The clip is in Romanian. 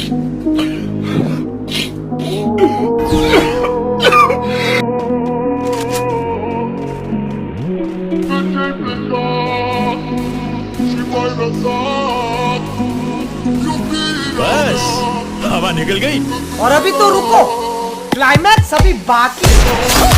बस हवा निकल गई। और अभी तो रुको, क्लाइमैक्स अभी बाकी है।